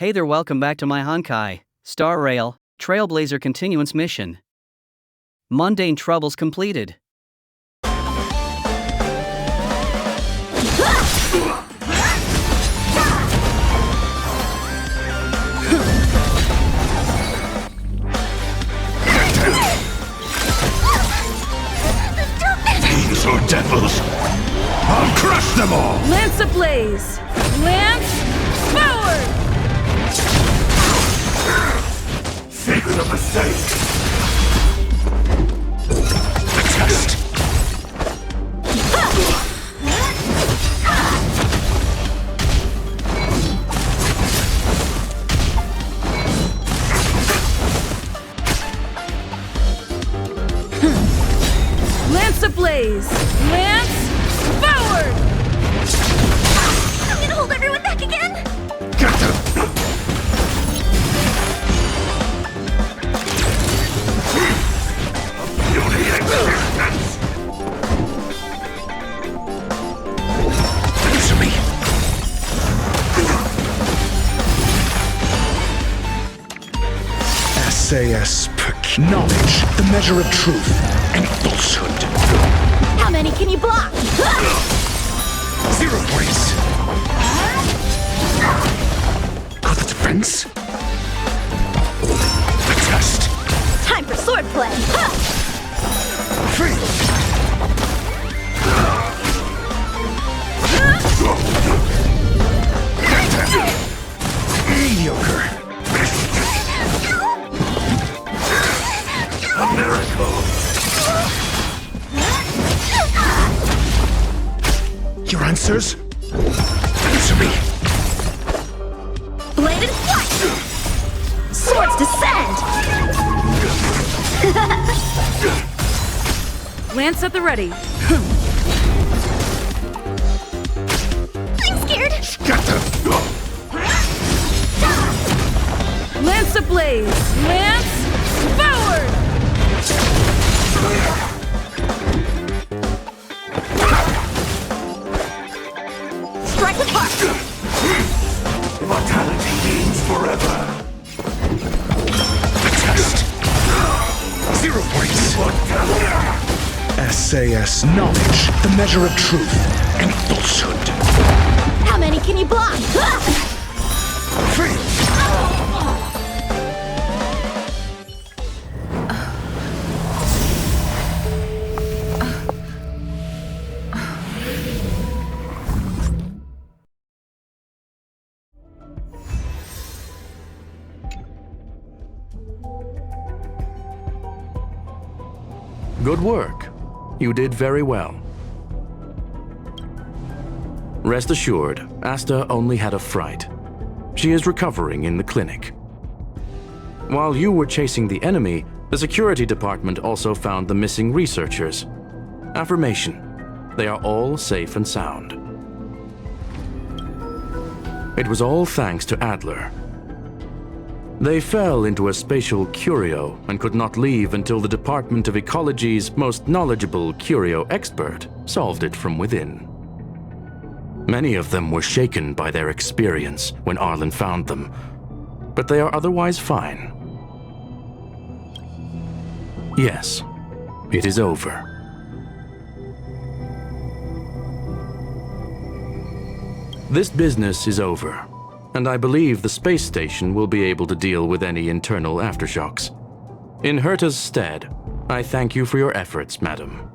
Hey there, welcome back to my Honkai, Star Rail, Trailblazer Continuance mission. Mundane troubles completed. Fiends or devils, I'll crush them all! Lance ablaze! Lance forward! Figure of mistake! The test! Lance ablaze! Lance forward! I'm gonna hold everyone back again! Get them! Beauty existence! Answer me! SAS knowledge, the measure of truth and falsehood. How many can you block? 0 points. Got the defense? The test. Time for swordplay! Free. Mediocre. A miracle! Your answers? Answer me. Blade and flight! Swords descend! Lance at the ready. I'm scared! Get them! Lance ablaze! Lance forward! Strike with heart! Immortality means forever! The test. 0 points. SAS knowledge, the measure of truth and falsehood. How many can you block? Free. Good work. You did very well. Rest assured, Asta only had a fright. She is recovering in the clinic. While you were chasing the enemy, the security department also found the missing researchers. Affirmation. They are all safe and sound. It was all thanks to Adler. They fell into a spatial curio and could not leave until the Department of Ecology's most knowledgeable curio expert solved it from within. Many of them were shaken by their experience when Arlen found them, but they are otherwise fine. Yes, it is over. This business is over, and I believe the space station will be able to deal with any internal aftershocks. In Herta's stead, I thank you for your efforts, madam.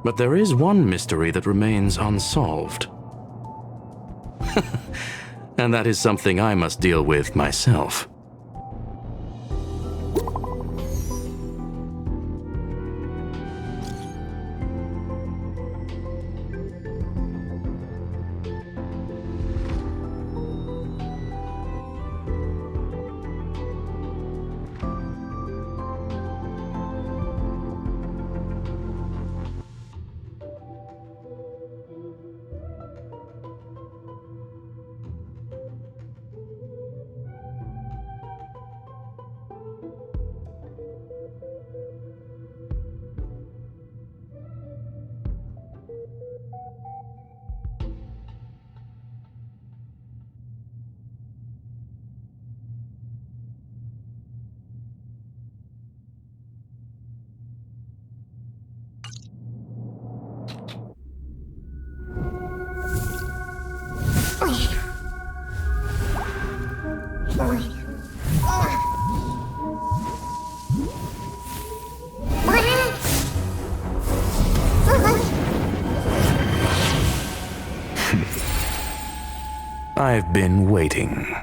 But there is one mystery that remains unsolved. And that is something I must deal with myself. I've been waiting.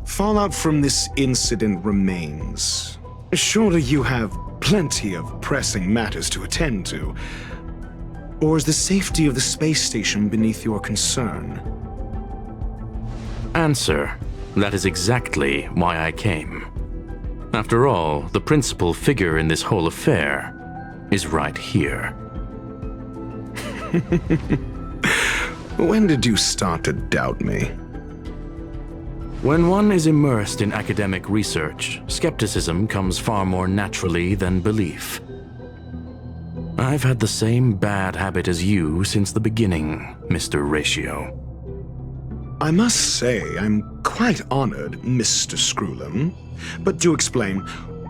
Fallout from this incident remains. Surely you have plenty of pressing matters to attend to. Or is the safety of the space station beneath your concern? Answer: that is exactly why I came. After all, the principal figure in this whole affair is right here. When did you start to doubt me? When one is immersed in academic research, skepticism comes far more naturally than belief. I've had the same bad habit as you since the beginning, Mr. Ratio. I must say, I'm quite honored, Mr. Screwlum. But do explain,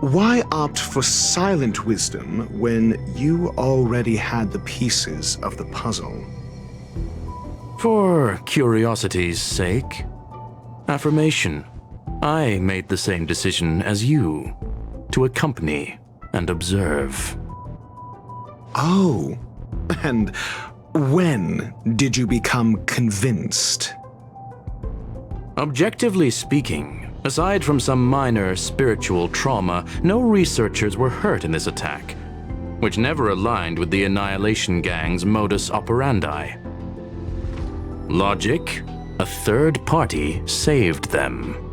why opt for silent wisdom when you already had the pieces of the puzzle? For curiosity's sake. Affirmation. I made the same decision as you, to accompany and observe. Oh, and when did you become convinced? Objectively speaking, aside from some minor spiritual trauma, no researchers were hurt in this attack, which never aligned with the Annihilation Gang's modus operandi. Logic: a third party saved them.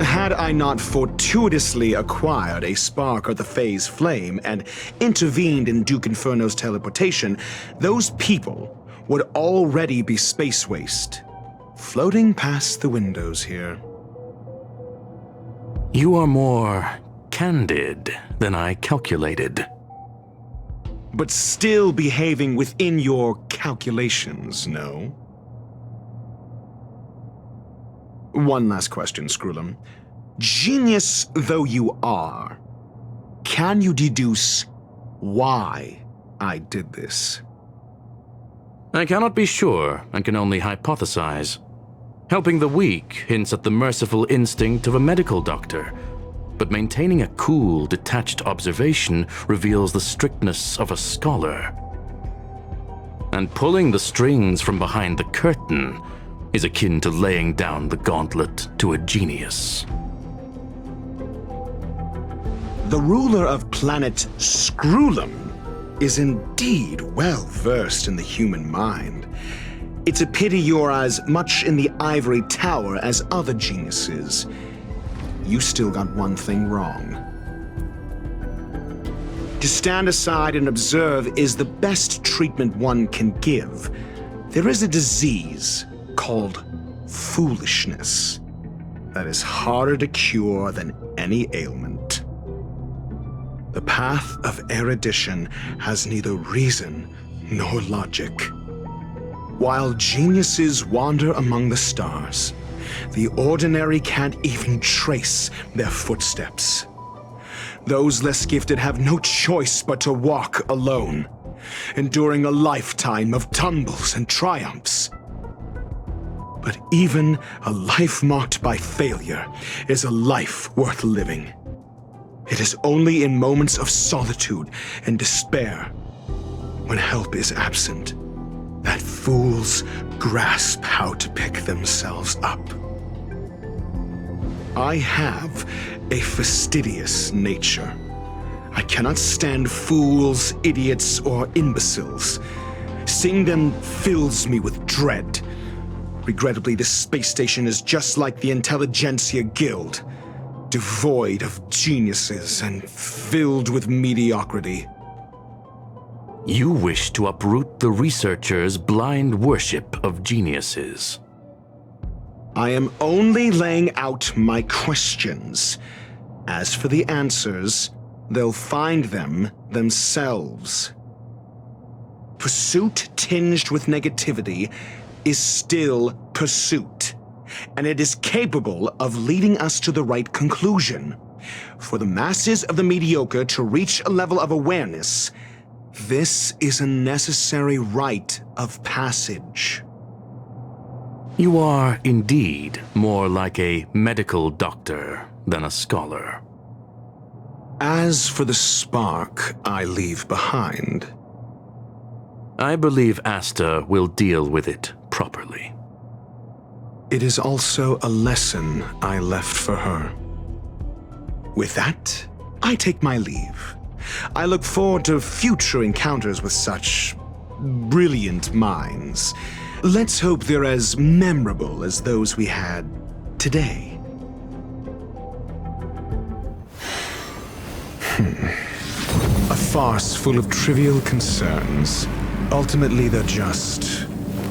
Had I not fortuitously acquired a spark of the phase flame and intervened in Duke Inferno's teleportation, those people would already be space waste, floating past the windows here. You are more candid than I calculated. But still behaving within your calculations, no? One last question, Screwlum. Genius though you are, can you deduce why I did this? I cannot be sure and can only hypothesize. Helping the weak hints at the merciful instinct of a medical doctor, but maintaining a cool, detached observation reveals the strictness of a scholar. And pulling the strings from behind the curtain is akin to laying down the gauntlet to a genius. The ruler of planet Screwlum is indeed well versed in the human mind. It's a pity you're as much in the ivory tower as other geniuses. You still got one thing wrong. To stand aside and observe is the best treatment one can give. There is a disease called foolishness that is harder to cure than any ailment. The path of erudition has neither reason nor logic. While geniuses wander among the stars, the ordinary can't even trace their footsteps. Those less gifted have no choice but to walk alone, enduring a lifetime of tumbles and triumphs. But even a life marked by failure is a life worth living. It is only in moments of solitude and despair, when help is absent, that fools grasp how to pick themselves up. I have a fastidious nature. I cannot stand fools, idiots, or imbeciles. Seeing them fills me with dread. Regrettably, this space station is just like the Intelligentsia Guild, devoid of geniuses and filled with mediocrity. You wish to uproot the researchers' blind worship of geniuses. I am only laying out my questions. As for the answers, they'll find them themselves. Pursuit tinged with negativity is still pursuit, and it is capable of leading us to the right conclusion. For the masses of the mediocre to reach a level of awareness, This is a necessary rite of passage. You are indeed more like a medical doctor than a scholar. As for the spark I leave behind, I believe Asta will deal with it properly. it is also a lesson I left for her. With that, I take my leave. I look forward to future encounters with such brilliant minds. Let's hope they're as memorable as those we had today. A farce full of trivial concerns. Ultimately, they're just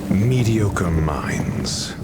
mediocre minds.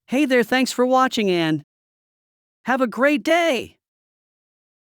Hey there, thanks for watching, Anne. Have a great day!